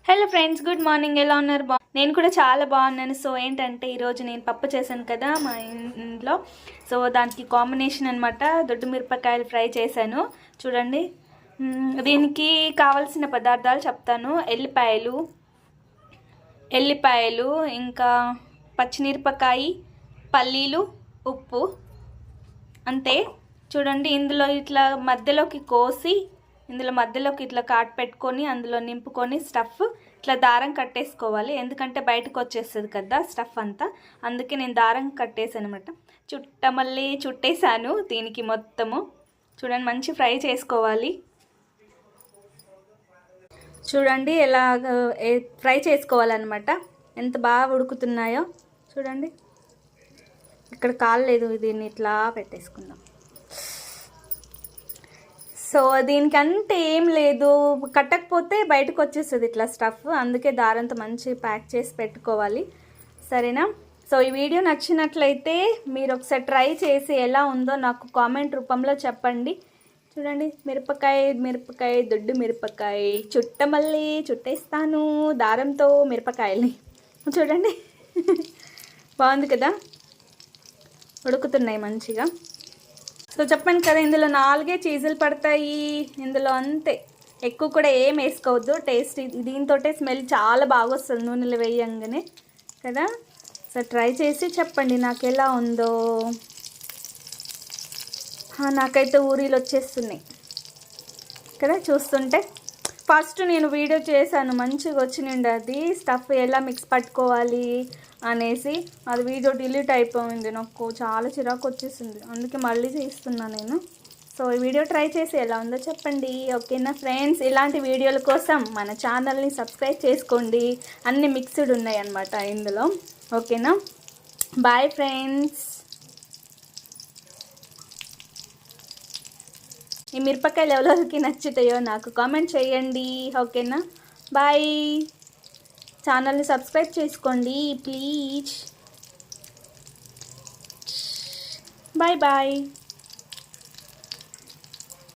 Hello friends, good morning. ఎలా ఉన్నారు? నేను కూడా చాలా బాగున్నాను. సో ఏంటంటే ఈరోజు నేను పప్పు చేశాను కదా మా ఇంట్లో. సో దానికి కాంబినేషన్ అనమాట దొడ్డు మిరపకాయలు ఫ్రై చేశాను. చూడండి, దీనికి కావాల్సిన పదార్థాలు చెప్తాను. ఎల్లిపాయలు, ఇంకా పచ్చిమిరపకాయ, పల్లీలు, ఉప్పు, అంతే. చూడండి, ఇందులో ఇట్లా మధ్యలోకి కోసి మధ్యలోకి ఇట్లా కాట్ పెట్టుకొని అందులో నింపుకొని స్టఫ్ ఇట్లా దారం కట్టేసుకోవాలి. ఎందుకంటే బయటకు వచ్చేస్తుంది కదా స్టఫ్ అంతా, అందుకే నేను దారం కట్టేసాను అనమాట. మళ్ళీ చుట్టేసాను దీనికి మొత్తము. చూడండి, మంచి ఫ్రై చేసుకోవాలి. చూడండి ఎలా ఫ్రై చేసుకోవాలన్నమాట. ఎంత బాగా ఉడుకుతున్నాయో చూడండి. ఇక్కడ కాలేదు, దీన్ని ఇట్లా పెట్టేసుకుందాం. సో దీనికంటే ఏం లేదు, కట్టకపోతే బయటకు వచ్చేస్తుంది ఇట్లా స్టఫ్, అందుకే దారంతో మంచి ప్యాక్ చేసి పెట్టుకోవాలి. సరేనా? సో ఈ వీడియో నచ్చినట్లయితే మీరు ఒకసారి ట్రై చేసి ఎలా ఉందో నాకు కామెంట్ రూపంలో చెప్పండి. చూడండి, మిరపకాయ దొడ్డు మిరపకాయ మళ్ళీ చుట్టేస్తాను దారంతో మిరపకాయల్ని. చూడండి బాగుంది కదా, ఉడుకుతున్నాయి మంచిగా. సో చెప్పాను కదా, ఇందులో 4 చీజులు పడతాయి. ఇందులో అంతే, ఎక్కువ కూడా ఏం వేసుకోవద్దు. టేస్ట్ దీంతో స్మెల్ చాలా బాగా వస్తుంది నూనెలో వేయంగానే కదా. సో ట్రై చేసి చెప్పండి నాకు ఎలా ఉందో. నాకైతే ఊరిలో వచ్చేస్తున్నాయి కదా చూస్తుంటే. ఫస్ట్ నేను వీడియో చేశాను, మంచిగా వచ్చినండి అది స్టఫ్ ఎలా మిక్స్ పట్టుకోవాలి అనేసి. అది వీడియో డిలీట్ అయిపోయింది, నాకు చాలా చిరాకు వచ్చేసింది, అందుకే మళ్ళీ చేస్తున్నా నేను. సో ఈ వీడియో ట్రై చేసి ఎలా ఉందో చెప్పండి. ఓకేనా ఫ్రెండ్స్? ఇలాంటి వీడియోల కోసం మన ఛానల్ని సబ్స్క్రైబ్ చేసుకోండి. అన్ని మిక్స్డ్ ఉన్నాయి అన్నమాట ఇందులో. ఓకేనా? Bye friends. ఈ మిరపకాయలు ఎవరికి నచ్చుతాయో నాకు కామెంట్ చేయండి. ఓకేనా? బాయ్. ఛానల్ని సబ్స్క్రైబ్ చేసుకోండి ప్లీజ్. Bye bye.